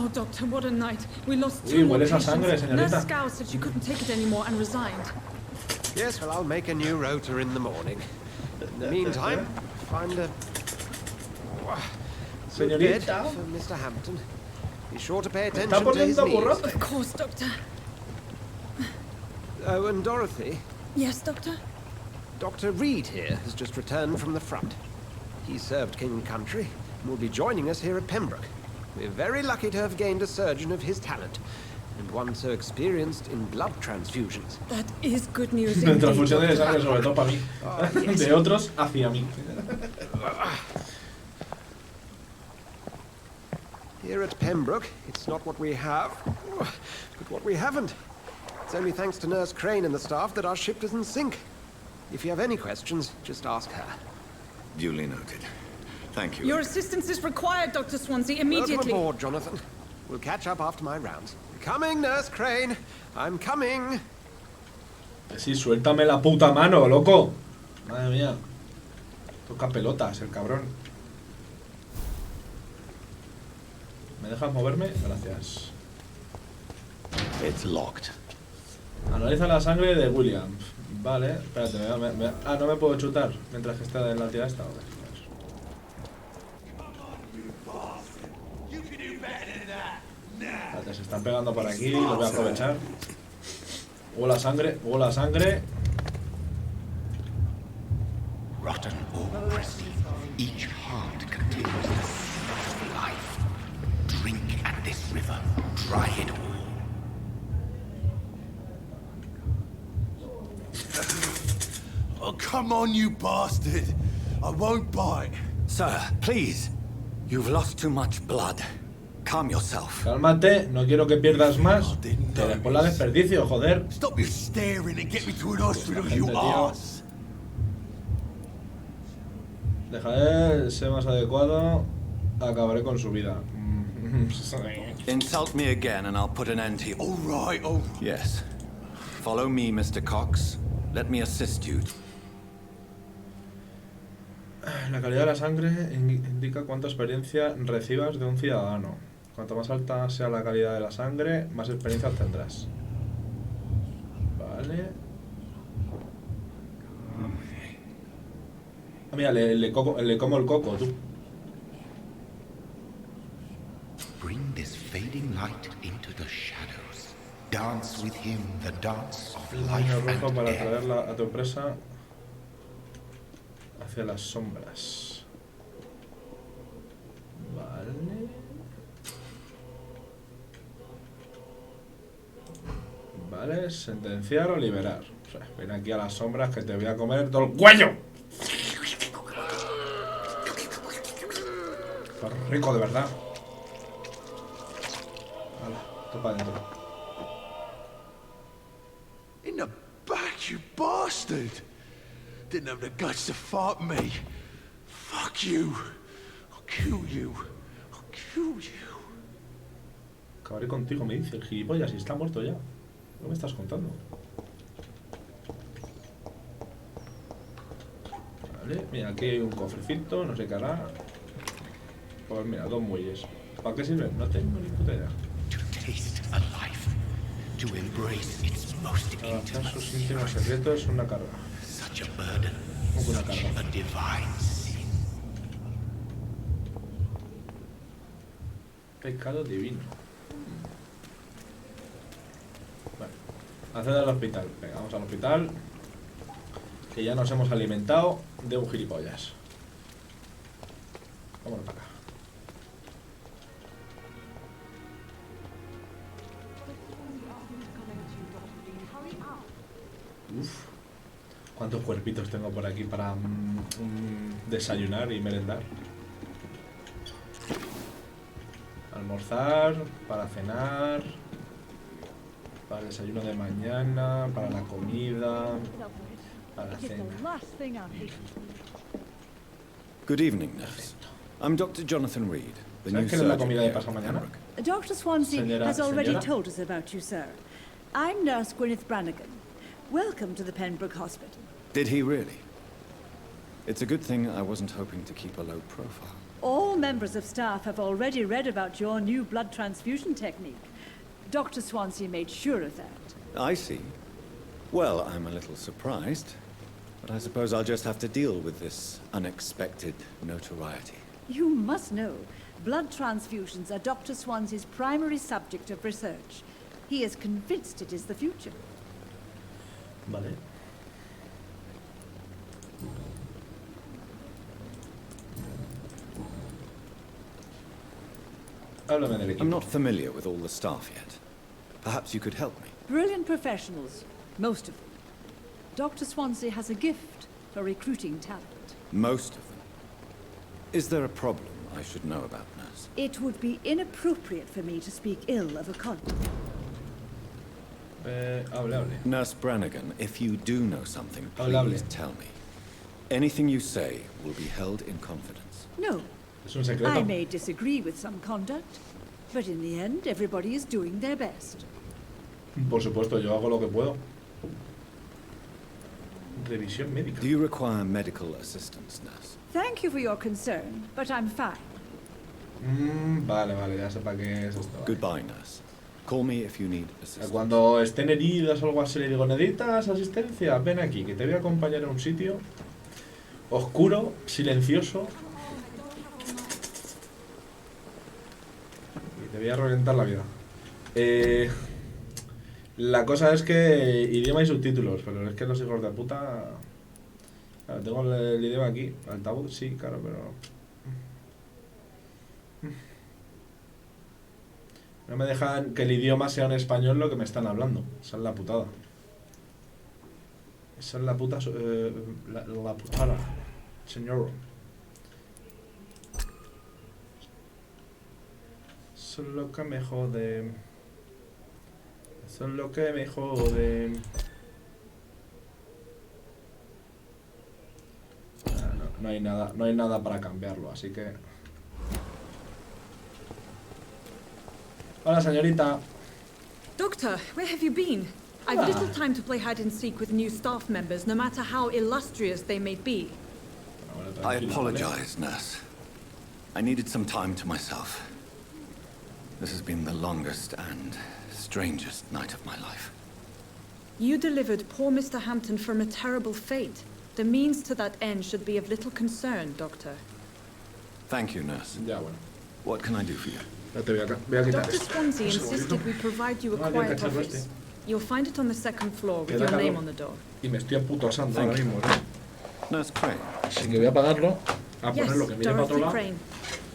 Oh, Doctor, what a night. We lost Uy, two more huele esa patients. sangre, señorita. Nurse Scout said she couldn't take it anymore and resigned. Yes, well, I'll make a new rota in the morning. In the meantime, find a good bed Señorita. for Mr. Hampton. Be sure to pay Está attention to his poniendo needs. borrote. Of course, Doctor. Oh, and Dorothy, Yes, Doctor? Dr. Reed here has just returned from the front. He served King and Country and will be joining us here at Pembroke. We're very lucky to have gained a surgeon of his talent, and one so experienced in blood transfusions. That is good news De indeed, transfusiones de Doctor. sangre, sobre todo para mí. De otros, hacia mí. Here at Pembroke, it's not what we have, but what we haven't. It's only thanks to Nurse Crane and the staff that our ship doesn't sink. If you have any questions, just ask her. Duly noted. Thank you. Your assistance is required, Dr. Swansea, Welcome immediately. aboard, Jonathan. We'll catch up after my rounds. Coming, Nurse Crane. I'm coming. Sí, suéltame la puta mano, loco. Madre mía. Toca pelotas, el cabrón. ¿Me dejas moverme? Gracias. It's locked. Analiza la sangre de William. Vale, espérate, no me puedo chutar mientras que está en la tira esta. Espérate, se están pegando por aquí, lo voy a aprovechar. Huele a sangre, huele a sangre. Rotten oppressive. Each heart contains the seed of life. Drink at this river. Dry it all. Oh, come on, you bastard. I won't bite. Sir, please. You've lost too much blood. Calm yourself. Cálmate, no quiero que pierdas más. Que después la desperdicio, joder. Stop your staring and get me to an hospital, Gente, you tío. ass. Dejaré ser más adecuado. Acabaré con su vida. Insult me again and I'll put an end to you. All right, all right. Yes. Follow me, Mr. Cox. Let me assist you. La calidad de la sangre indica cuánta experiencia recibas de un ciudadano. Cuanto más alta sea la calidad de la sangre, más experiencia tendrás. Vale. Ah, mira, le como el coco, tú. Bring this fading light into the shadows. Dance with him the dance of life Daño rojo and para death. atraer a tu presa hacia las sombras. Vale. Vale, sentenciar o liberar. O sea, ven aquí a las sombras que te voy a comer todo el cuello. Está rico de verdad. Vale, topa adentro. In the back, you bastard. Didn't have the guts to fuck me. Fuck you. I'll kill you. I'll kill you. Acabaré contigo, me dice el gilipollas, y está muerto ya. ¿Qué me estás contando? Vale, mira, aquí hay un cofrecito, no sé qué hará. Pues mira, 2 muelles. ¿Para qué sirven? No tengo ni puta idea. To taste a life. To embrace its most Avanzar intimate. sus íntimos secretos, una carga. Such a burden. Una Such carga. a divine sin. Pecado divino. Bueno, acceder al hospital. Venga, vamos al hospital. Que ya nos hemos alimentado de un gilipollas. Vámonos para acá. Uf. ¿Cuántos cuerpitos tengo por aquí para desayunar y merendar? Almorzar, para cenar, para el desayuno de mañana, para la comida, para la cena. Good evening, nurse. I'm Dr. Jonathan Reed, the new ¿Sabes qué es la surgeon comida de here pasado at mañana? Pembroke. Dr. Swansea Señora- has already señora. told us about you, sir. I'm Nurse Gwyneth Brannigan. Welcome to the Pembroke Hospital. Did he really? It's a good thing I wasn't hoping to keep a low profile. All members of staff have already read about your new blood transfusion technique. Dr. Swansea made sure of that. I see. Well, I'm a little surprised, but I suppose I'll just have to deal with this unexpected notoriety. You must know, blood transfusions are Dr. Swansea's primary subject of research. He is convinced it is the future. Vale. Háblame del equipo. I'm not familiar with all the staff yet. Perhaps you could help me. Brilliant professionals, most of them. Dr. Swansea has a gift for recruiting talent. Most of them. Is there a problem I should know about, nurse? It would be inappropriate for me to speak ill of a colleague. Hable. Nurse Brannigan, if you do know something, Hable. please tell me. Anything you say will be held in confidence. No, Es un secreto. I may disagree with some conduct, but in the end, everybody is doing their best. Por supuesto, yo hago lo que puedo. Revisión médica. Do you require medical assistance, nurse? Thank you for your concern, but I'm fine. Vale, ya sé para qué es esto. Vale. Goodbye, nurse. Call me if you need assistance. Cuando estén heridos o algo así, le digo, ¿necesitas asistencia? Ven aquí, que te voy a acompañar a un sitio oscuro, silencioso. Y te voy a reventar la vida. La cosa es que idioma y subtítulos, pero es que los hijos de puta... Claro, tengo el idioma aquí. Altavoz, sí, claro, pero... No me dejan que el idioma sea en español lo que me están hablando. Esa es la putada. Esa es la puta... la putada. Señor. Eso es lo que me jode. Eso es lo que me jode. No hay nada para cambiarlo, así que... Hola, señorita. Doctor, where have you been? I've little time to play hide and seek with new staff members, no matter how illustrious they may be. I apologize, nurse. I needed some time to myself. This has been the longest and strangest night of my life. You delivered poor Mr. Hampton from a terrible fate. The means to that end should be of little concern, Doctor. Thank you, nurse. Ya, bueno. What can I do for you? Ya te voy a quitar Dr. esto. Swansea Un segundito. insisted we provide you a No, había quiet cacharro office. este. You'll find it on the second floor with Queda your name calor. on the door. Y me estoy a puto asando Thank ahora you. mismo, Nurse Crane. Así que voy a apagarlo. A Yes, ponerlo que mire para otro Dorothy lado. Crane.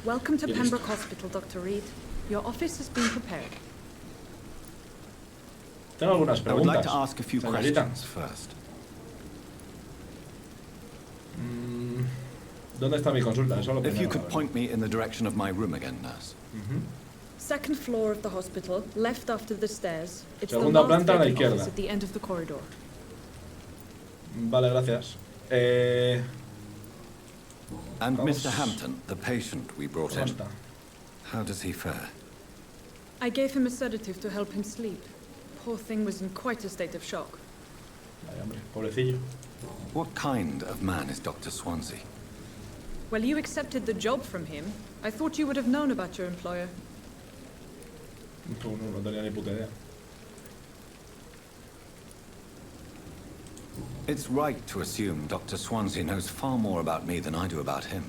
Welcome to Y listo. Pembroke Hospital, Dr. Reed. Your office has been prepared. Tengo algunas I would like preguntas. to ask a few Señorita. questions first. ¿Dónde está mi consulta? Eso es lo If you primero, could a ver. point me in the direction of my room again, nurse. Second floor of the hospital, left after the stairs. It's the Segunda last planta a la vacant izquierda. office at the end of the corridor. Vale, gracias. And Vamos. Mr. Hampton, the patient we brought ¿Cómo in, está? how does he fare? I gave him a sedative to help him sleep. Poor thing was in quite a state of shock. Vaya, hombre, pobrecillo. What kind of man is Dr. Swansea? Well, you accepted the job from him. I thought you would have known about your employer. No tenía ni puta idea. It's right to assume Dr. Swansea knows far more about me than I do about him.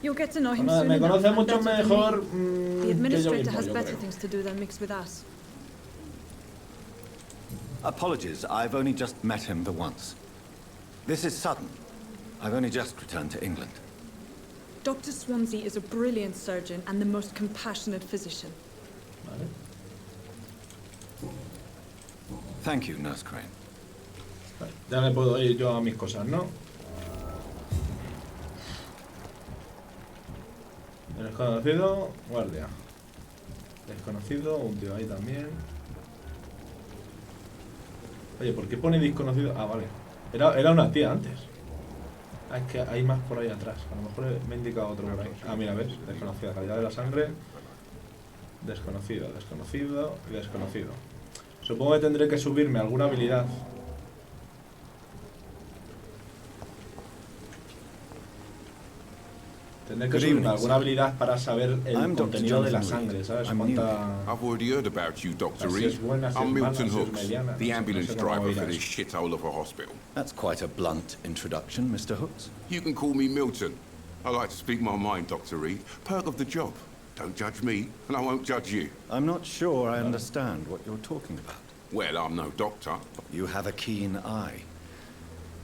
You'll get to know him Bueno, soon me enough, conoce and mucho better than mejor me. The que yo administrator mismo, has yo better creo. things to do than mix with us. Apologies, I've only just met him the once. This is sudden. I've only just returned to England. Dr. Swansea is a brilliant surgeon and the most compassionate physician. Vale. Thank you, Nurse Crane. Vale, ya me puedo ir yo a mis cosas, ¿no? Desconocido, guardia. Desconocido, un tío ahí también. Oye, ¿por qué pone desconocido? Ah, vale. Era una tía antes. Ah, es que hay más por ahí atrás. A lo mejor me ha indicado otro por ahí. Ah, mira, ves. Desconocida. Calidad de la sangre. Desconocido, desconocido y desconocido. Supongo que tendré que subirme alguna habilidad. Tendré que subir alguna habilidad para saber el contenido de la sangre, ¿sabes? Cuánta... I've already heard about you, Dr. Si es Reed. buena, si es I'm mala, Milton si es Hooks, mediana, the no ambulance sé cómo driver for irás. this shithole of a hospital. That's quite a blunt introduction, Mr. Hooks. You can call me Milton. I like to speak my mind, Dr. Reed. Perk of the job. Don't judge me, and I won't judge you. I'm not sure I understand what you're talking about. Well, I'm no doctor. You have a keen eye.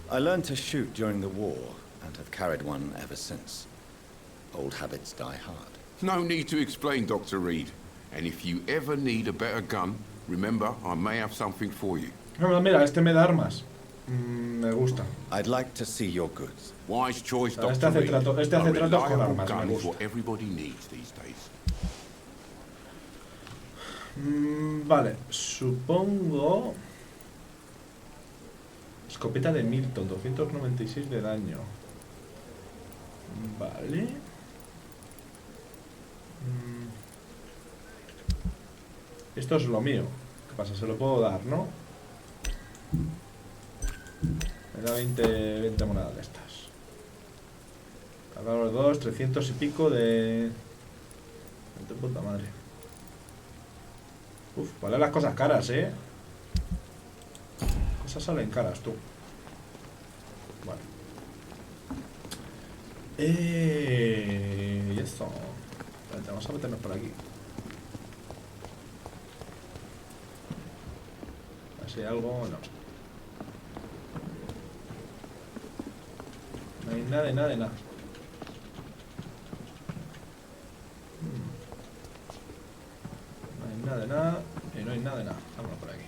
I learned to shoot during the war, and have carried one ever since. Old habits die hard. No need to explain, Dr. Reed. And if you ever need a better gun, remember, I may have something for you. No, mira, este me da armas. Me gusta. I'd like to see your goods. Wise choice, Este Dr. hace Reed. trato- este hace A tratos con reliable armas, me gun is gusta. what everybody needs these days. Vale, supongo... Escopeta de Milton, 296 de daño. Vale. Esto es lo mío. ¿Qué pasa? Se lo puedo dar, ¿no? Me da 20 monedas de estas. Acá los dos, 300 y pico de... De puta madre. Uf, vale las cosas caras, ¿eh? Cosas salen caras, tú. Vale. Y esto. Vale, vamos a meternos por aquí. A ver si hay algo. No. No hay nada de nada de nada. No hay nada de nada. Y no hay nada de nada. Vámonos por aquí.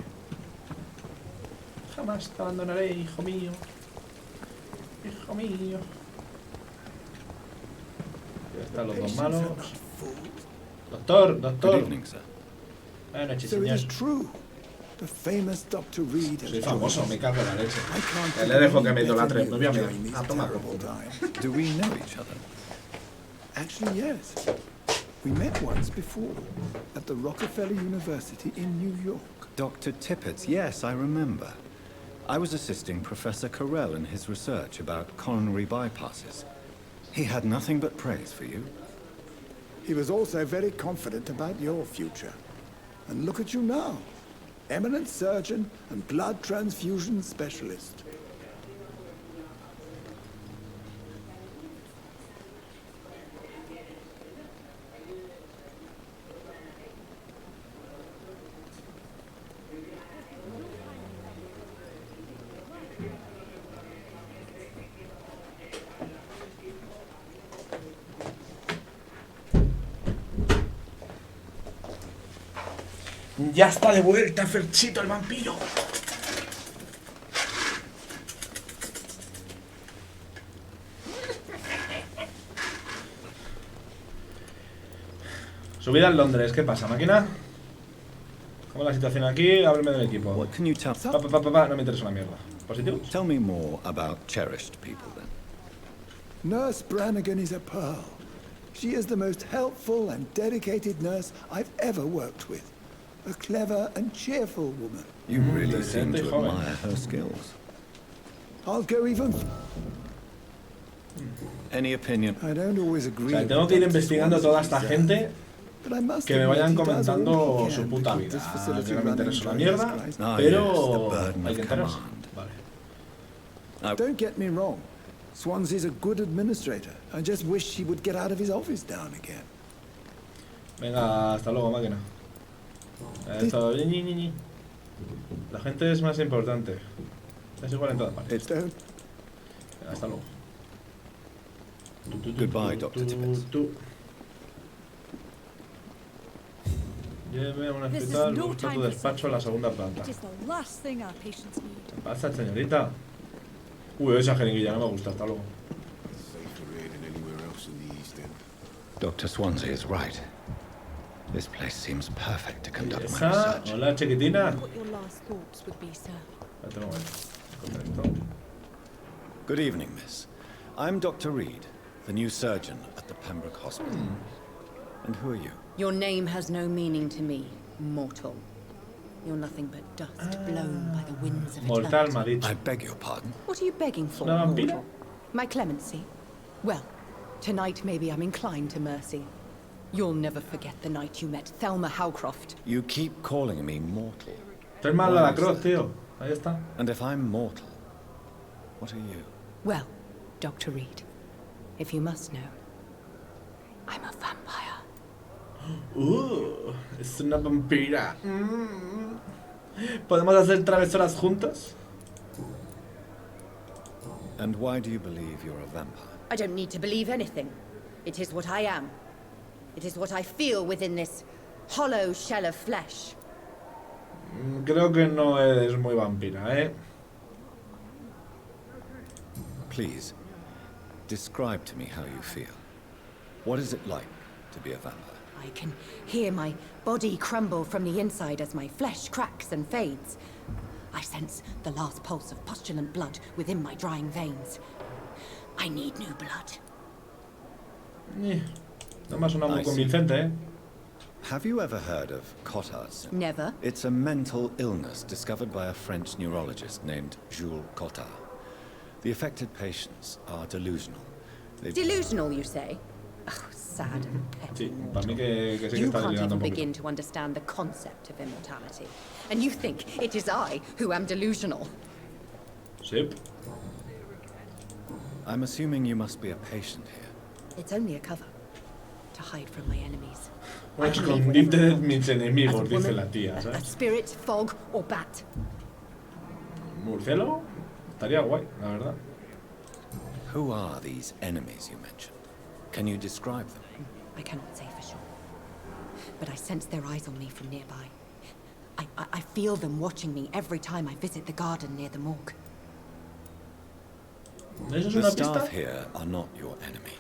Jamás te abandonaré, hijo mío. Hijo mío. Aquí están los dos malos. Doctor, Good doctor. evening, sir. Buenas noches, So it señor. is true. The famous Dr. Reed has Soy joined famoso, us. me cago en la leche. I can't Ya think le of dejo any que me better idolatre. news Me voy a mirar. during these A tomar por terrible culo. times. Do we know each other? Actually, yes. We met once before at the Rockefeller University in New York. Dr. Tippett's, yes, I remember. I was assisting Professor Carell in his research about coronary bypasses. He had nothing but praise for you. He was also very confident about your future. And look at you now. Eminent surgeon and blood transfusion specialist. Ya está de vuelta, Ferchito el vampiro. Subida en Londres, ¿qué pasa, máquina? ¿Cómo es la situación aquí? Ábreme del equipo. What can you tell? No me interesa una mierda. ¿Positivos? Tell me more about cherished people, then. Nurse Brannigan is a pearl. She is the most helpful and dedicated nurse I've ever worked with. A clever and cheerful woman. You really seem Decente to y joven. admire her skills. I'll go even... Any opinion? I don't always O agree sea, with tengo que ir Dr. investigando toda esta Swanson's gente but I must que me admit vayan he does all comentando he su can puta to keep vida. this facility Que no me running interesa una during this mierda, crisis. Ah, pero yes, the burden hay of que enterarse. command. Vale. Don't get me wrong. Swansea's a good administrator. I just wish he would get out of his office down again. Venga, hasta luego, máquina. Esto, ñi. La gente es más importante. Es igual en todas partes. Don't. Venga, hasta luego. Goodbye, Dr. Tippett. Lléveme a un This is hospital, no busca tu time for despacho a la segunda planta. It is the last thing our patients need. ¿Qué pasa, señorita? Uy, esa jeringuilla no me gusta, hasta luego. Safer here than anywhere else in the East End. Dr. Swansea is right. This place seems perfect to conduct my Esa, research. hola, chiquitina. What your last thoughts would be, sir. Espérate un momento. Coger esto. Good evening, miss. I'm Dr. Reed, the new surgeon at the Pembroke Hospital. And who are you? Your name has no meaning to me, mortal. You're nothing but dust blown by the winds of Mortal, me ha eternity. dicho. I beg your pardon. What are you begging for, ¿Una vampira? mortal? My clemency? Well, Tonight, maybe I'm inclined to mercy. You'll never forget the night you met Thelma Howcroft. You keep calling me mortal. Tú eres más la Croft, tío. Ahí está. And if I'm mortal, what are you? Well, Dr. Reed, if you must know, I'm a vampire. Es una vampira. ¿Podemos hacer travesuras juntos? And why do you believe you're a vampire? I don't need to believe anything. It is what I am. It is what I feel within this hollow shell of flesh. Creo que no eres muy vampira, ¿eh? Please, describe to me how you feel. What is it like to be a vampire? I can hear my body crumble from the inside as my flesh cracks and fades. I sense the last pulse of pustulant blood within my drying veins. I need new blood. No me ha sonado muy convincente, ¿eh? Have you ever heard of Cotard syndrome? Never. It's a mental illness discovered by a French neurologist named Jules Cotard. The affected patients are delusional. Delusional, you say? Oh, sad and petty. Sí, para mí que sí que You está can't delirando even un poquito. begin to understand the concept of immortality. And you think it is I who am delusional. Sí. I'm assuming you must be a patient here. It's only a cover to hide from my enemies. Escondite de mis enemigos, As a dice woman, la tía, a ¿sabes? spirit, fog, or bat. Murciélago estaría guay, la verdad. Who are these enemies you mentioned? Can you describe them? I cannot say for sure. But I sense their eyes on me from nearby. I feel them watching me every time I visit the garden near the morgue. ¿Eso es The una pista? staff here are not your enemy.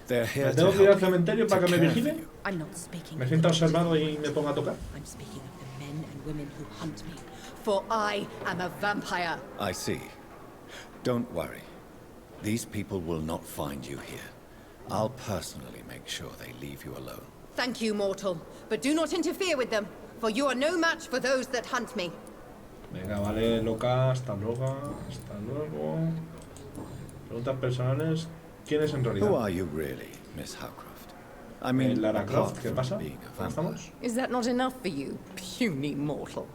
They're here ¿Me to tengo que ir al help you, cementerio para to que me care for vigile? you. I'm not speaking ¿Me of sienta the observado y me ponga a tocar? I'm speaking of the men and women who hunt me. For I am a vampire. I see. Don't worry. These people will not find you here. I'll personally make sure they leave you alone. Thank you, mortal. But do not interfere with them, for you are no match for those that hunt me. Venga, vale, loca, hasta luego. Hasta luego. Preguntas personales. ¿Quién es en realidad? Who are you really, Miss Howcroft? I mean, Lara apart Croft, ¿qué from pasa? being a ¿Cómo vampire. estamos? Is that not enough for you, puny mortal?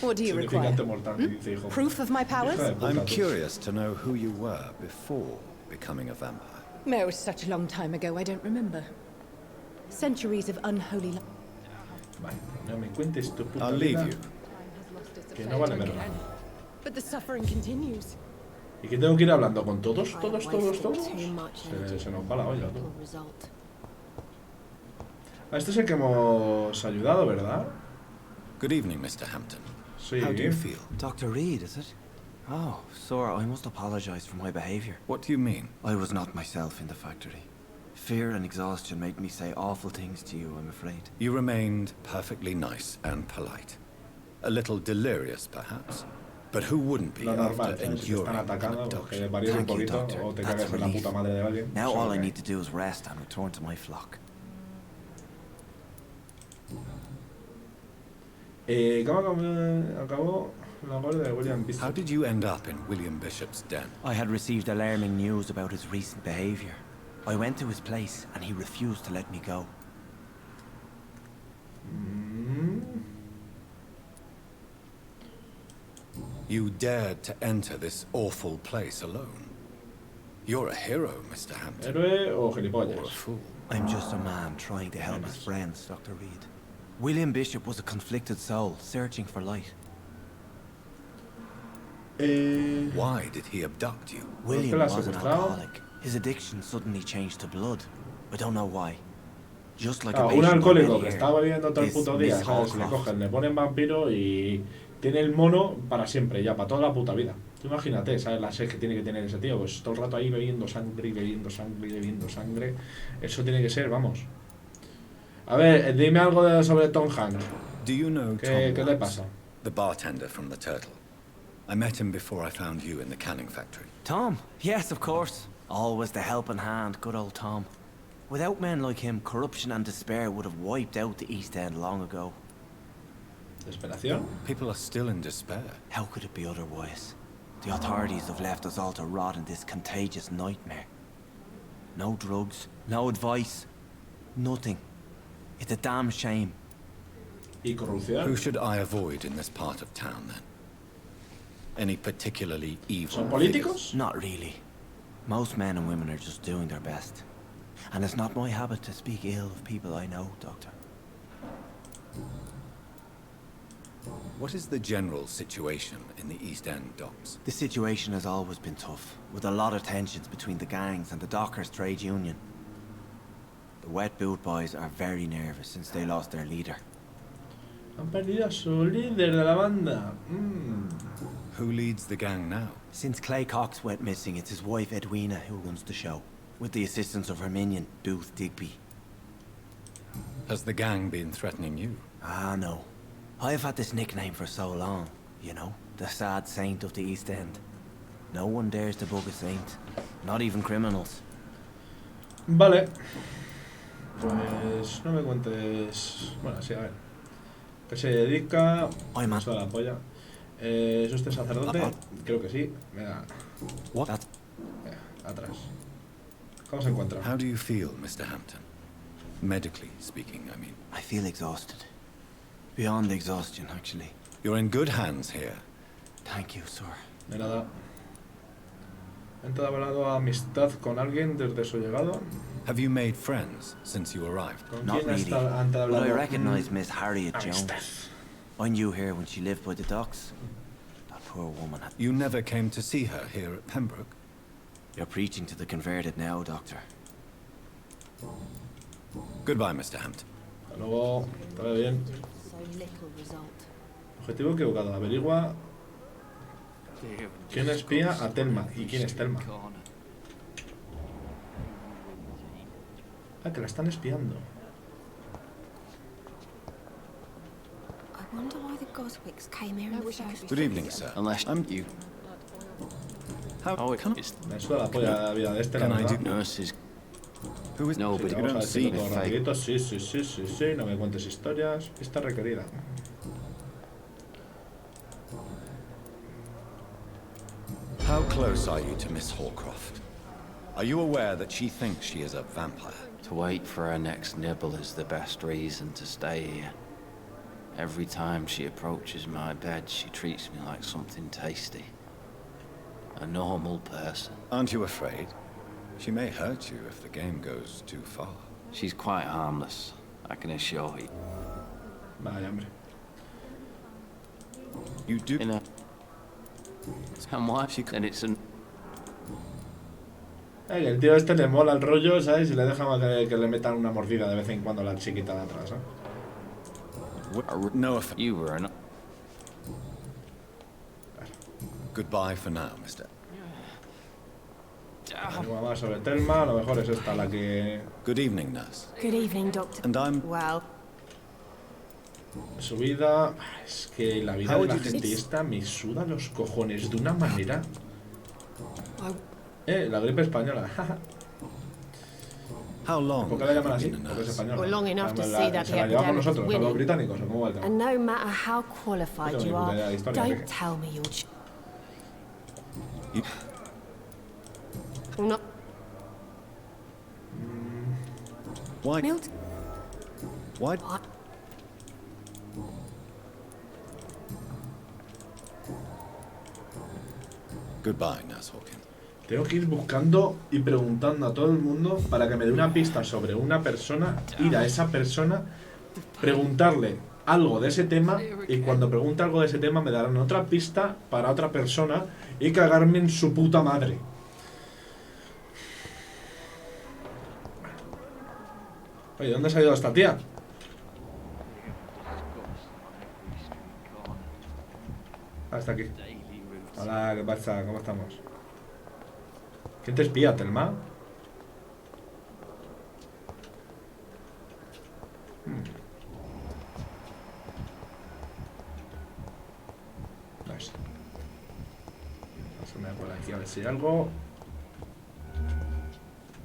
What do you require? Significante mortal, que dice, hijo. Proof of my powers? Hija de puta, I'm tú. curious to know who you were before becoming a vampire. No, it was such a long time ago, I don't remember. Centuries of unholy life. Vale, no me cuentes tu puta I'll leave vida, you. que no vale verga. But the suffering continues. ¿Y que tengo que ir hablando con todos? ¿Todos? Se nos va la olla, tú. Este es el que hemos ayudado, ¿verdad? Good evening, Mr. Hampton. Sí. How do you feel? Dr. Reed, is it? Oh, sir, I must apologize for my behavior. What do you mean? I was not myself in the factory. Fear and exhaustion made me say awful things to you, I'm afraid. You remained perfectly nice and polite. A little delirious, perhaps. But who wouldn't be Lo normal, after ¿sabes? Si te están enduring an atacando, que abduction? varíes un Thank you, poquito Doctor. o te That's cagas en la relief. puta madre de alguien. Now Eso all es I lo que need to do is rest and return to my flock. ¿Cómo acabó la guardia de William Bishop? How did you end up in William Bishop's den? I had received alarming news about his recent behavior. I went to his place and he refused to let me go. You dared to enter this awful place alone. You're a hero, Mr. Hampton. ¿Héroe o Or a gilipollas? fool. I'm just a man trying to help his friends, Dr. Reed. William Bishop was a conflicted soul, searching for light. Why did he abduct you? William la was an secuestrado? alcoholic. His addiction suddenly changed to blood. I don't know why. Just like a Un patient alcohólico already que here, está bebiendo todo el this puto día, Miss ¿sabes? Le Hallcroft. cogen, le ponen vampiro y tiene el mono para siempre, ya, para toda la puta vida. Tú imagínate, ¿sabes? La sed que tiene que tener ese tío, pues todo el rato ahí bebiendo sangre y bebiendo sangre y bebiendo sangre. Eso tiene que ser, vamos. A ver, dime algo sobre Tom Hanks. Do you know ¿Qué Tom le Watts, pasa? the bartender from the Turtle? I met him before I found you in the canning factory. Tom? Yes, of course. Always the helping hand, good old Tom. Without men like him, corruption and despair would have wiped out the East End long ago. ¿Desesperación? People are still in despair. How could it be otherwise? The authorities have left us all to rot in this contagious nightmare. No drugs, no advice, nothing. It's a damn shame. ¿Y corrupción? Who should I avoid in this part of town, then? Any particularly evil ¿Son políticos? Not really. Most men and women are just doing their best. And it's not my habit to speak ill of people I know, Doctor. What is the general situation in the East End docks? The situation has always been tough, with a lot of tensions between the gangs and the Dockers trade union. The wet boot boys are very nervous since they lost their leader. Han perdido a su líder de la banda. Who leads the gang now? Since Clay Cox went missing, it's his wife Edwina who runs the show, with the assistance of her minion, Booth Digby. Has the gang been threatening you? Ah, no. I've had this nickname for so long, you know, the sad saint of the East End. No one dares to bug a saint, not even criminals. Vale. Pues no me cuentes... Bueno, sí, a ver. ¿Qué se dedica? Eso de la polla. ¿Es usted sacerdote? Creo que sí. Venga. What? Venga, atrás. ¿Cómo se encuentra? How do you feel, Mr. Hampton? Medically speaking, I mean. I feel exhausted. Beyond exhaustion, actually. You're in good hands here. Thank you, sir. De nada. ¿Ha entablado amistad con alguien desde su llegada? Have you made friends since you arrived? Not really, but I recognize Miss Harriet Jones. I knew her when she lived by the docks. That poor woman had... You never came to see her here at Pembroke? You're preaching to the converted now, Doctor. Goodbye, Mr. Hampton. Hasta luego. Te veo bien. Objetivo equivocado. Averigua quién espía a Thelma. ¿Y quién es Thelma? Ah, que la están espiando. Good evening, sir. Unless you... How can Me suda la polla la vida de este, la Can I verdad. do- Nurses... Who is... No, Sí, but you vamos a don't see decirlo the todo fake. rapidito. Sí, sí, sí, sí, sí. No me cuentes historias. Pista requerida. How close are you to Miss Hallcroft? Are you aware that she thinks she is a vampire? To wait for her next nibble is the best reason to stay here. Every time she approaches my bed, she treats me like something tasty. A normal person. Aren't you afraid? She may hurt you if the game goes too far. She's quite harmless, I can assure you. Vaya, hombre. You do... In a... And why? And it's an... El tío este le mola el rollo, ¿sabes? Y le deja que le metan una mordida de vez en cuando a la chiquita de atrás, ¿eh? No offense. You were an... Goodbye for now, Mr. Algo más sobre Thelma, a lo mejor es esta la que... Good evening, nurse. Good evening, Doctor. And I'm... Well, Su vida... Es que la vida How de la would you- gente esta me suda los cojones de una manera... La gripe española. How long ¿Por qué la llaman have así? you been a Porque es nurse? española. Well, long enough to La- see that se the la llevamos epidemic nosotros, is a los winning. británicos, ¿o cómo va el tema? And no matter how qualified Yo you no are, tengo idea de historia, don't ¿qué? tell me you're... You- Well, not... Why... Milt? Why... What? Goodbye, Nurse Hawkins. Tengo que ir buscando y preguntando a todo el mundo para que me dé una pista sobre una persona, ir a esa persona, preguntarle algo de ese tema y cuando pregunte algo de ese tema me darán otra pista para otra persona y cagarme en su puta madre. Oye, ¿dónde se ha ido esta tía? Ah, está aquí. Hola, ¿qué pasa? ¿Cómo estamos? ¿Quién te espía, Thelma? No sé. Vamos a mirar por aquí a ver si hay algo.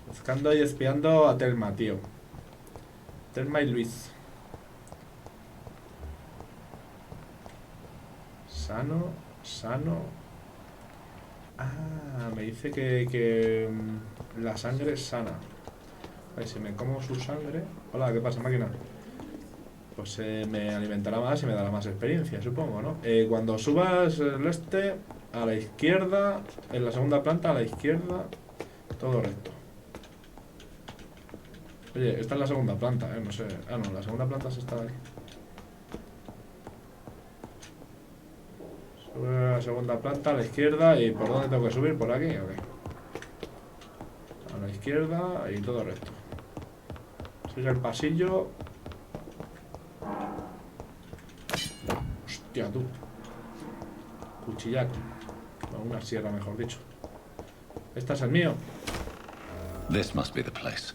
Buscando y espiando a Thelma, tío. Thelma y Luis. Sano. Ah, me dice que La sangre sana. Vale, si me como su sangre... Hola, ¿qué pasa, máquina? Pues me alimentará más y me dará más experiencia, supongo, ¿no? Cuando subas el este, a la izquierda, en la segunda planta, a la izquierda, todo recto. Oye, esta es la segunda planta, no sé. Ah, no, la segunda planta es esta de aquí. Sube a la segunda planta, a la izquierda, ¿y por dónde tengo que subir? ¿Por aquí? Ok. A la izquierda y todo recto. Sigue el pasillo. Hostia, tú. Cuchillaco. O una sierra, mejor dicho. Este es el mío. This must be the place.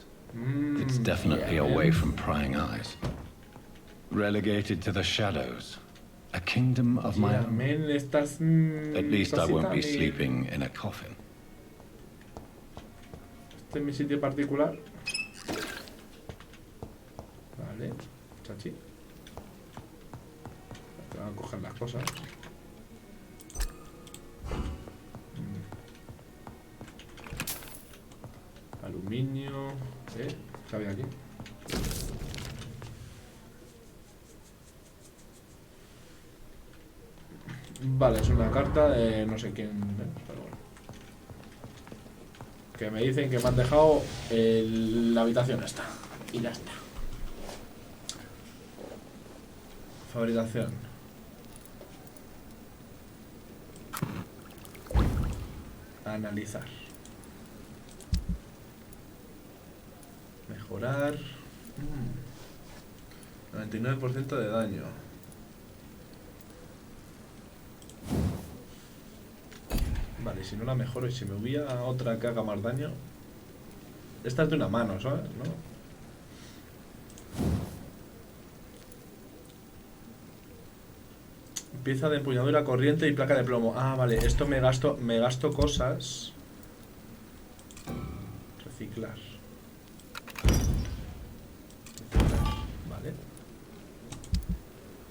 It's definitely away from prying eyes. Relegated to the shadows. A kingdom of my own. At least I won't be sleeping in a coffin. Este es mi sitio particular. Vale, chachi. Te van a coger las cosas. Aluminio. ¿Qué había aquí? Vale, es una carta de no sé quién, pero bueno. Que me dicen que me han dejado la habitación esta. Y ya está. Fabricación. Analizar. Mejorar. 99% de daño. Vale, si no la mejoro y si me hubiera otra que haga más daño. Esta es de una mano, ¿sabes? ¿No? Pieza de empuñadura corriente y placa de plomo. Ah, vale, esto me gasto cosas. Reciclar. Vale.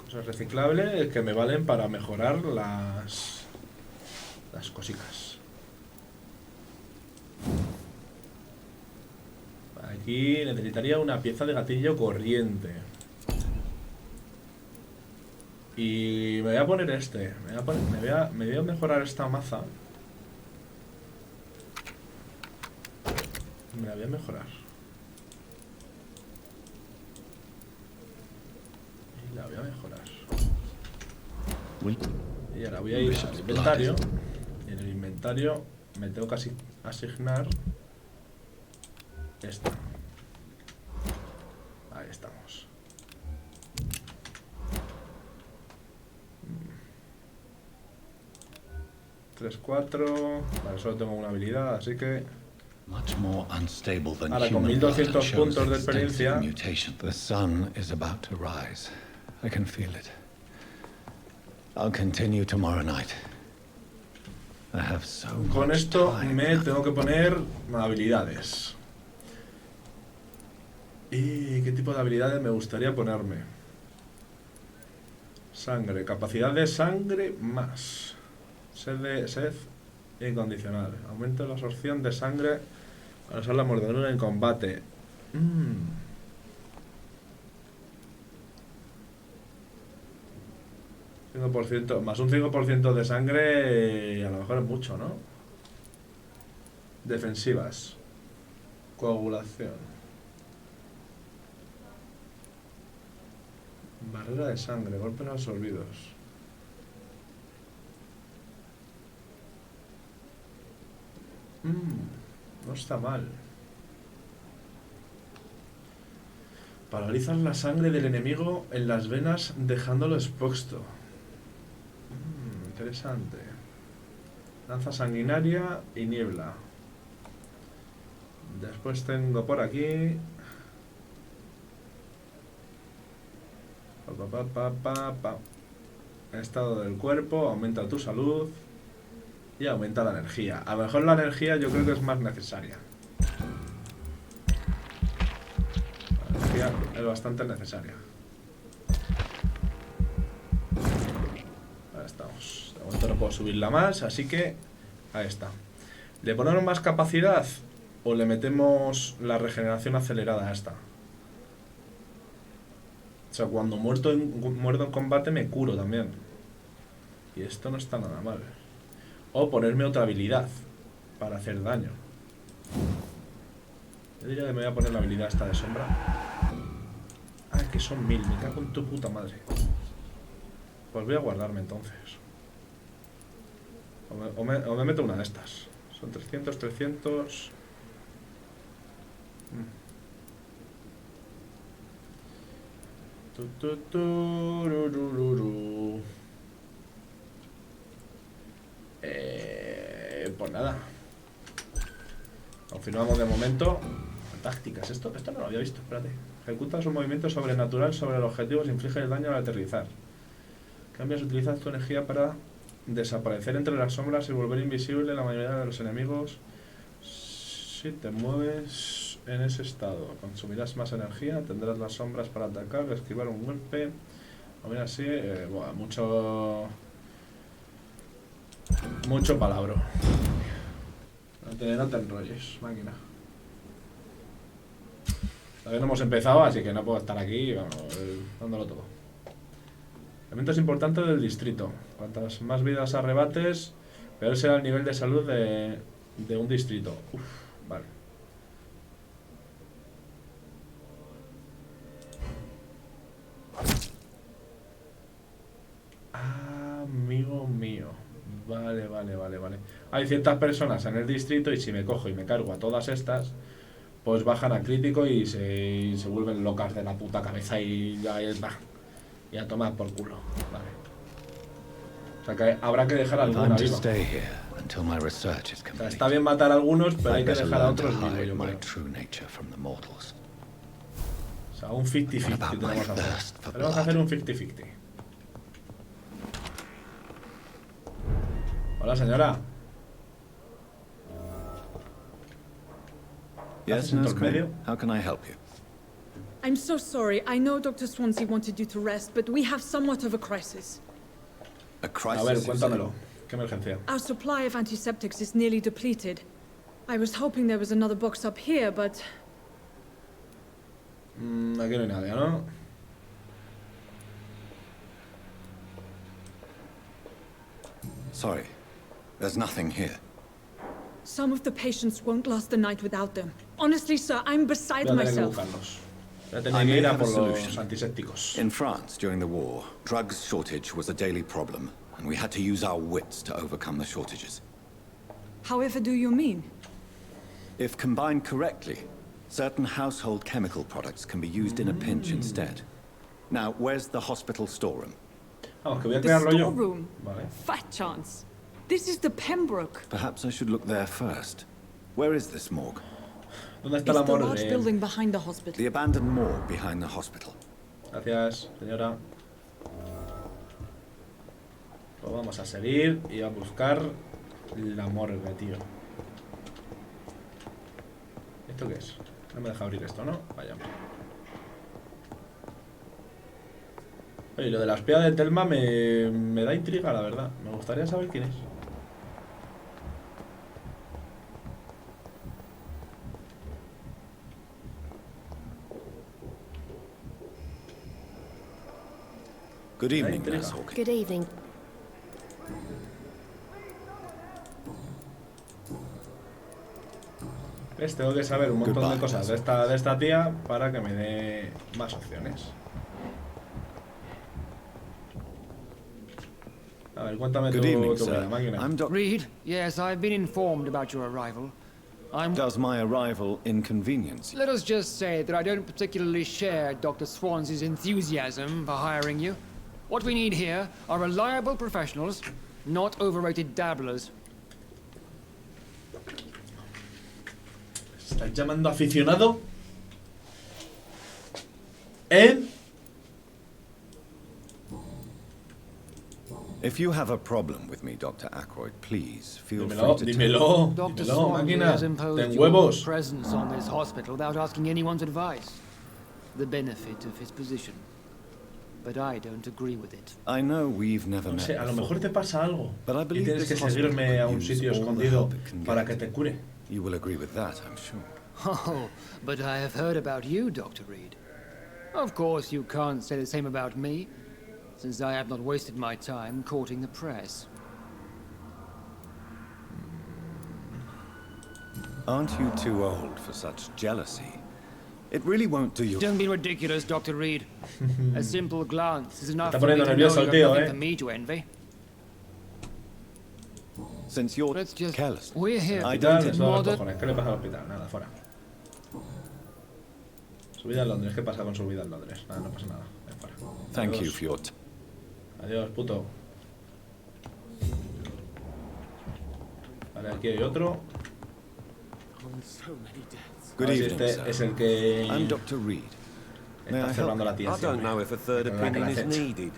Cosas reciclables que me valen para mejorar las cositas. Aquí necesitaría una pieza de gatillo corriente. Y me voy a poner este. Me voy a mejorar esta maza. Me la voy a mejorar. Y la voy a mejorar. Y ahora voy a ir al inventario. Y en el inventario me tengo que asignar esta. Ahí estamos. 3, 4. Vale, solo tengo una habilidad, así que... Ahora con 1200 puntos de experiencia... The sun is about to rise. I can feel it. I'll continue tomorrow night. I have so con esto me tengo que poner habilidades. ¿Y qué tipo de habilidades me gustaría ponerme? Sangre, capacidad de sangre más. Sed incondicional. Aumento la absorción de sangre al usar la mordedura en combate. 5%, más un 5% de sangre, a lo mejor es mucho, ¿no? Defensivas. Coagulación. Barrera de sangre, golpes absorbidos. No está mal. Paralizas la sangre del enemigo en las venas dejándolo expuesto. Interesante. Lanza sanguinaria y niebla. Después tengo por aquí... Estado del cuerpo, aumenta tu salud y aumenta la energía. A lo mejor la energía yo creo que es más necesaria. La energía es bastante necesaria. Ahí estamos. De momento no puedo subirla más, así que ahí está. ¿Le ponemos más capacidad? o le metemos la regeneración acelerada a esta. O sea, cuando muerdo en combate me curo también. Y esto no está nada mal. O ponerme otra habilidad para hacer daño. Yo diría que me voy a poner la habilidad esta de sombra. Ah, es que son 1000, me cago en tu puta madre. Pues voy a guardarme entonces. O me meto una de estas. Son 300, 300... Pues nada. Confirmamos de momento. Tácticas, esto no lo había visto, espérate. Ejecutas un movimiento sobrenatural sobre el objetivo si inflige el daño al aterrizar. Cambias, utilizas tu energía para desaparecer entre las sombras y volver invisible a la mayoría de los enemigos. Si te mueves en ese estado, consumirás más energía, tendrás las sombras para atacar, esquivar un golpe. O mira, así, mucho palabro. No te enrolles, máquina. Todavía no hemos empezado, así que no puedo estar aquí, vamos, dándolo todo. Elementos importantes del distrito. Cuantas más vidas arrebates, peor será el nivel de salud de un distrito. Uf, vale. Amigo mío. Vale. Hay ciertas personas en el distrito y si me cojo y me cargo a todas estas, pues bajan a crítico y se vuelven locas de la puta cabeza y ya va. Y a tomar por culo. Vale. O sea que habrá que dejar a alguna viva. O sea, está bien matar a algunos, pero hay que dejar a otros vivos, yo creo. O sea, un 50-50 tenemos que hacer. Tenemos que hacer un 50-50. Hola, señora. Yes, Nurse Gray. How can I help you? I'm so sorry. I know Dr. Swansea wanted you to rest, but we have somewhat of a crisis. A crisis? A ver, cuéntamelo. ¿Qué emergencia? Our supply of antiseptics is nearly depleted. I was hoping there was another box up here, but... Aquí no hay nadie, ¿no? Sorry. There's nothing here. Some of the patients won't last the night without them. Honestly, sir, I'm beside myself. I may have a solution. In France, during the war, drugs shortage was a daily problem, and we had to use our wits to overcome the shortages. However do you mean? If combined correctly, certain household chemical products can be used in a pinch instead. Now, where's the hospital storeroom? The storeroom? Fat chance. This is the Pembroke. Perhaps I should look there first. Where is this morgue? It's the large building behind the hospital. The abandoned morgue behind the hospital. Gracias, señora. Pues vamos a seguir y a buscar la morgue, tío. ¿Esto qué es? No me deja abrir esto, ¿no? Vaya. Oye, lo de la espía de Telma me da intriga, la verdad. Me gustaría saber quién es. Good evening, Miss Hawke. Good evening. ¿Ves? Tengo que saber un montón de cosas de esta tía para que me dé más opciones. A ver, cuéntame tu máquina. I'm Dr. Reed. Yes, I've been informed about your arrival. Does my arrival inconvenience you? Let us just say that I don't particularly share Dr. Swansea's enthusiasm for hiring you. What we need here are reliable professionals, not overrated dabblers. ¿Estás llamando aficionado? ¿Eh? If you have a problem with me, Dr. Ackroyd, please feel free to dímelo, Dr. dímelo, máquina. has imposed Ten your huevos. presence on this hospital without asking anyone's advice. The benefit of his position. But I don't agree with it. I know we've never met a lo mejor te pasa algo but I y believe tienes que seguirme a un sitio escondido para que te cure. You will agree with that, I'm sure. Oh, but I have heard about you, Dr. Reed. Of course, you can't say the same about me, since I have not wasted my time courting the press. Aren't you too old for such jealousy? It really won't do you. Don't be ridiculous, Dr. Reed. A simple glance is enough Está for me poniendo to know nervioso el you tío, have nothing for me to envy. Since you're Let's just... careless. We're here. I Hospital, don't... eso a los cojones. ¿Qué le pasa al hospital? Nada, fuera. Su vida en Londres. ¿Qué pasa con su vida en Londres? Nada, no pasa nada. Ven fuera. Thank Adiós. you for your... Adiós, puto. Vale, aquí hay otro. Good A ver si evening, este sir. es el que I'm Dr. Reed. May está I help observando la you? tía. I don't know if a third La que opinion la is acecha. needed.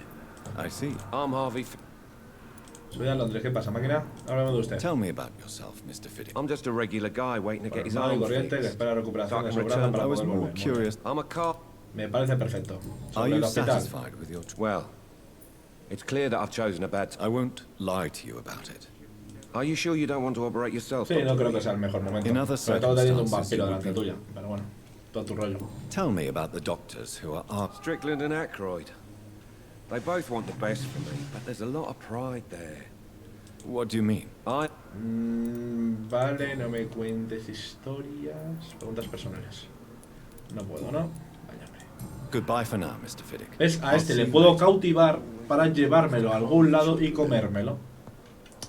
I see. I'm Harvey. Su vida en Londres. ¿Qué pasa, máquina? Háblame de usted. Tell me about yourself, Mr. Fiddick. I'm just a regular guy waiting to get his Normal y arm corriente que fixed. espera recuperación de So I su can brazo return. para I was poder more volver. Muy bien. curious. I'm a cop. Me parece perfecto. Are Sobre el you hospital. satisfied with your... Well, it's clear that I've chosen a bad I won't lie to you about it. Are you sure you don't want to operate yourself? Sí, no Dr. creo que Reed? sea el mejor momento. In other Sobre todo teniendo un circumstances, vampiro you would delante be- tuya. Pero bueno, todo tu rollo. Tell me about the doctors who are... Strickland and Aykroyd. They both want the best for me, but there's a lot of pride there. What do you mean? Vale, no me cuentes historias. Preguntas personales. No puedo, ¿no? Váyame. Goodbye for now, Mr. Fiddick. ¿Ves? A I'll este see le you puedo later. cautivar para llevármelo a algún lado y comérmelo.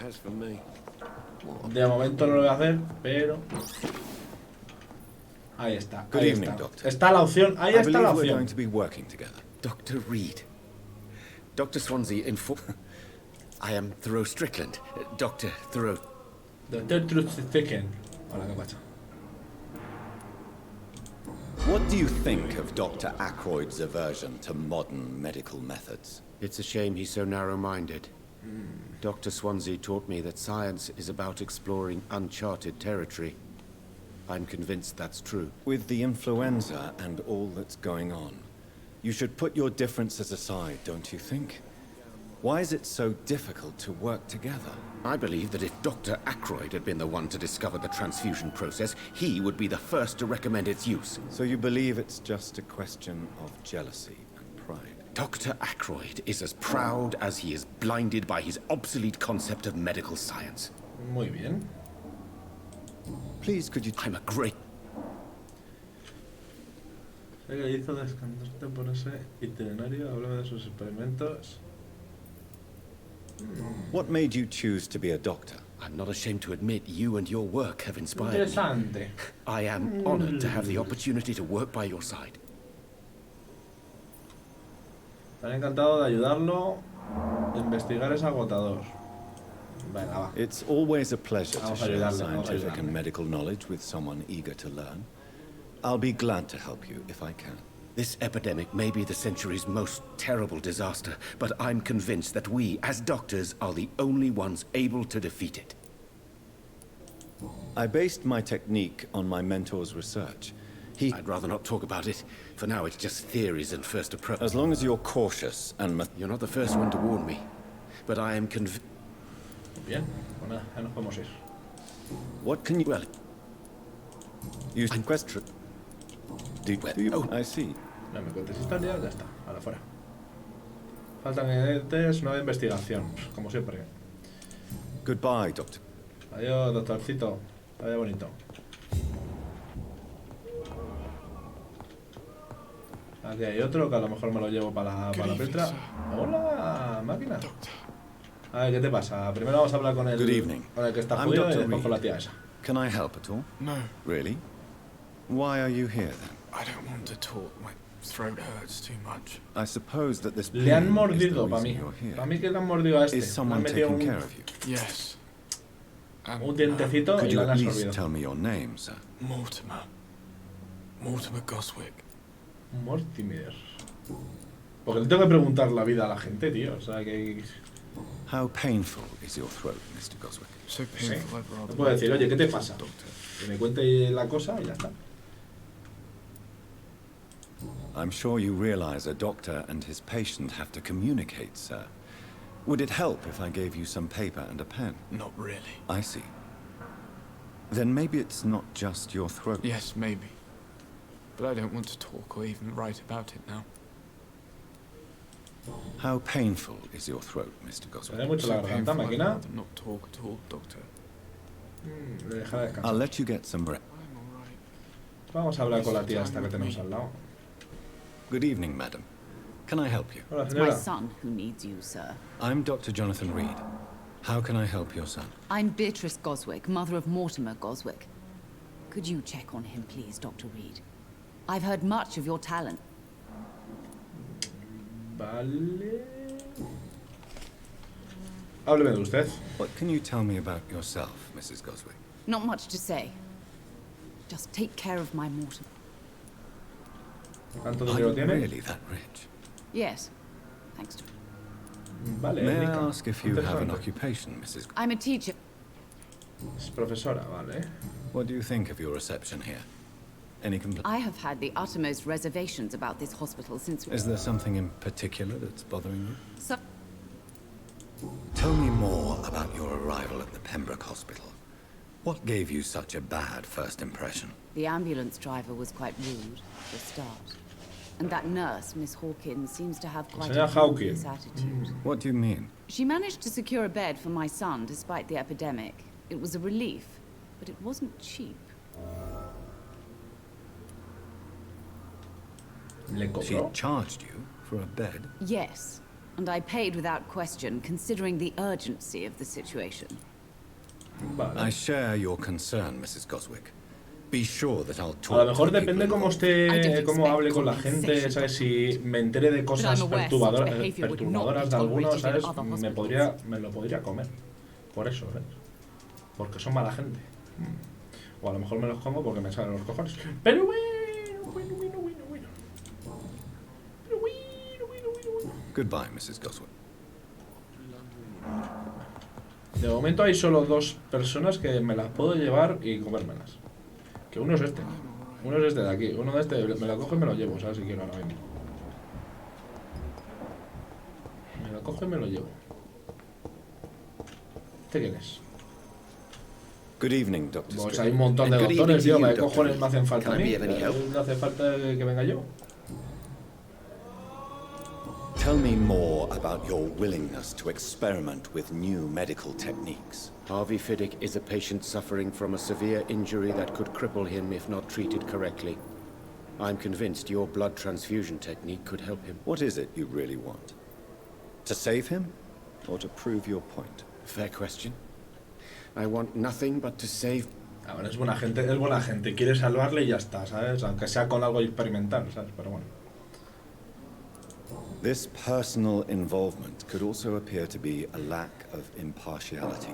As for me, De momento no lo voy a hacer, pero... Ahí está, Good ahí evening, está. Doctor. Está la opción, ahí I está la believe we're going opción. to be working together. Dr. Reed. Dr. Swansea I am Thoreau Strickland. Dr. Thoreau. Doctor Truth-Thicken. Hola, ¿qué pasa? What do you think of Dr. Aykroyd's aversion to modern medical methods? It's a shame he's so narrow-minded. Dr. Swansea taught me that science is about exploring uncharted territory. I'm convinced that's true. With the influenza and all that's going on, you should put your differences aside, don't you think? Why is it so difficult to work together? I believe that if Dr. Aykroyd had been the one to discover the transfusion process, he would be the first to recommend its use. So you believe it's just a question of jealousy and pride? Dr. Aykroyd is as proud as he is blinded by his obsolete concept of medical science. Muy bien. Please, could you... I'm a great... Sé que hizo descansarte por ese itinerario. Háblame de sus experimentos. What made you choose to be a doctor? I'm not ashamed to admit you and your work have inspired me. Interesante. I am honored to have the opportunity to work by your side. Estaré encantado de ayudarlo. Investigar es agotador. Venga, va. It's always a pleasure to Vamos a share ayudarle, vamos a scientific ayudarle. and medical knowledge with someone eager to learn. I'll be glad to help you if I can. This epidemic may be the century's most terrible disaster, but I'm convinced that we, as doctors, are the only ones able to defeat it. I based my technique on my mentor's research. I'd rather not talk about it. For now, it's just theories and first approach. As long as you're cautious and... You're not the first one to warn me, but I am convinced... Bien, pues nada, ya nos podemos ir. What can you... Well... You question... Do you... Oh. I see. No me cuentes historias, ya está, ahora fuera. Faltan ingredientes, una de investigación, como siempre. Goodbye, Doctor. Adiós, doctorcito. Vaya bonito. Aquí hay otro que a lo mejor me lo llevo para la petra. Hola, máquina. A ver, ¿qué te pasa? Primero vamos a hablar con el que está I'm jodido y Dr. después con la Reed. tía esa. Can I help at all? No. Really? Why are you here then? I don't want to talk. My throat hurts too much. I suppose that this Le han pain is the mordido, para reason mí. you're here. Para mí que le han mordido a este. Is Le han someone metido taking un, care of you? Yes. un dientecito Could y you le han at least absorbido. tell me your name, sir? Mortimer. Mortimer Goswick. Mortimer. Porque le tengo que preguntar la vida a la gente, tío. O sea que... How painful is your throat, Mr. Goswick? So Sí. painful, I'd rather No puedo decir, not oye, ¿qué te talk, pasa? Doctor. Que me cuente la cosa y ya está. I'm sure you realize a doctor and his patient have to communicate, sir. Would it help if I gave you some paper and a pen? Not really. I see. Then maybe it's not just your throat. Yes, maybe. But I don't want to talk or even write about it now. How painful is your throat, Mr. Goswell? ¿Tiene mucho la garganta, máquina? Not talk at all, Doctor. Le dejará descansar. I'll let you get some rest. Vamos a hablar con la tía esta que tenemos al lado. Good evening, madam. Can I help you? Hola, It's my señora. son who needs you, sir. I'm Dr. Jonathan Reed. How can I help your son? I'm Beatrice Goswick, mother of Mortimer Goswick. Could you check on him, please, Dr. Reed? I've heard much of your talent. Vale. Hábleme de usted. What can you tell me about yourself, Mrs. Goswick? Not much to say. Just take care of my Mortimer. ¿Cuánto Are dinero you tiene? really that rich? Yes, thanks to... Vale, May I rica. ask if you have an Interesante. occupation, Mrs. I'm a teacher. Es profesora, vale. What do you think of your reception here? Any complaints? I have had the uttermost reservations about this hospital since... Is there something in particular that's bothering you? So... Tell me more about your arrival at the Pembroke Hospital. What gave you such a bad first impression? The ambulance driver was quite rude, for a start. And that nurse, Miss Hawkins, seems to have quite Señora a Hawkins. dubious attitude. What do you mean? She managed to secure a bed for my son despite the epidemic. It was a relief, but it wasn't cheap. ¿Le She cobró? charged you for a bed? Yes, and I paid without question, considering the urgency of the situation. Vale. I share your concern, Mrs. Goswick. Be sure that I'll A talk lo mejor to the depende people cómo involved. esté, cómo hable con la gente, ¿sabes? Si me entere de cosas perturbadoras de algunos, ¿sabes? Me lo podría comer. Por eso, ¿sabes? Porque son mala gente. O a lo mejor me los como porque me salen los cojones. Pero bueno. Goodbye, Mrs. Goswick. De momento hay solo dos personas que me las puedo llevar y comérmelas. Que uno es este. Uno es este de aquí. Uno de este me lo cojo y me lo llevo, ¿sabes? Si quiero ahora mismo. Me lo cojo y me lo llevo. ¿Este quién es? Good evening, Dr. Pues hay un montón de doctores, tío. ¿Qué cojones me hacen falta a mí? Can I be of any help? ¿No hace falta que venga yo? Tell me more about your willingness to experiment with new medical techniques. Harvey Fiddick is a patient suffering from a severe injury that could cripple him if not treated correctly. I'm convinced your blood transfusion technique could help him. What is it you really want? To save him, or to prove your point? Fair question. I want nothing but to save... Ah, bueno, es buena gente. Quiere salvarle y ya está, ¿sabes? Aunque sea con algo experimental, ¿sabes? Pero bueno. This personal involvement could also appear to be a lack of impartiality.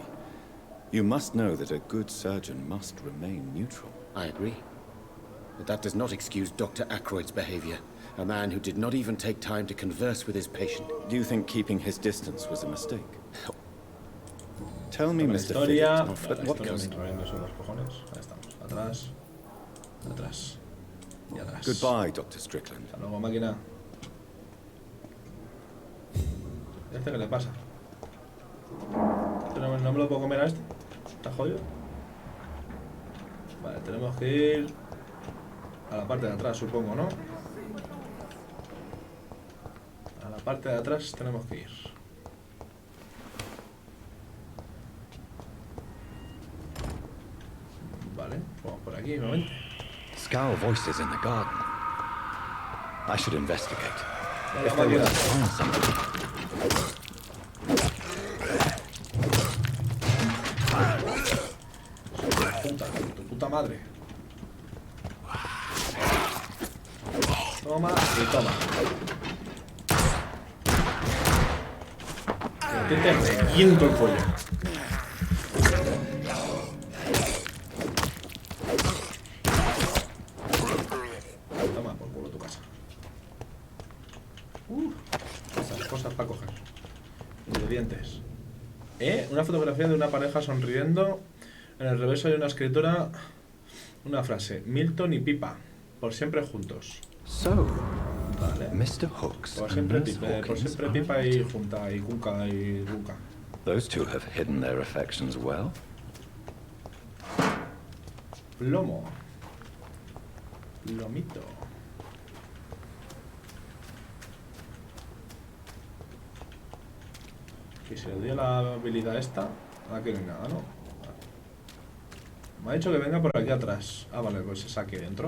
You must know that a good surgeon must remain neutral. I agree. But that does not excuse Dr. Ackroyd's behavior. A man who did not even take time to converse with his patient. Do you think keeping his distance was a mistake? Tell me, La Mr. historia, Fiddick, la what historia goes... me entra sobre los cojones. Ahí estamos. Atrás. Atrás. Y atrás. Goodbye, Dr. Strickland. Hasta luego, máquina. ¿Este qué le pasa? ¿No me lo puedo comer a este? ¿Está jodido? Vale, tenemos que ir a la parte de atrás, supongo, ¿no? A la parte de atrás tenemos que ir. Vale, vamos por aquí, un momento. Scowl voices in the garden. I should investigate. Vale, If they were to máquina. find something... Tu puta madre. Toma y toma. Que te reviento el pollo. Toma por culo tu casa. Esas cosas para coger. Ingredientes. Una fotografía de una pareja sonriendo. En el reverso hay una escritura, una frase: Milton y Pipa, por siempre juntos. So, vale. Mr. Hooks Por siempre, and Miss por Hawkins siempre are Pipa y junta, y Kunka y Runka. Those two have hidden their affections well. Plomo. Plomito. Que se le dio la habilidad esta. Ah, que no hay nada, ¿no? Me ha dicho que venga por aquí atrás. Ah, vale, pues es aquí dentro.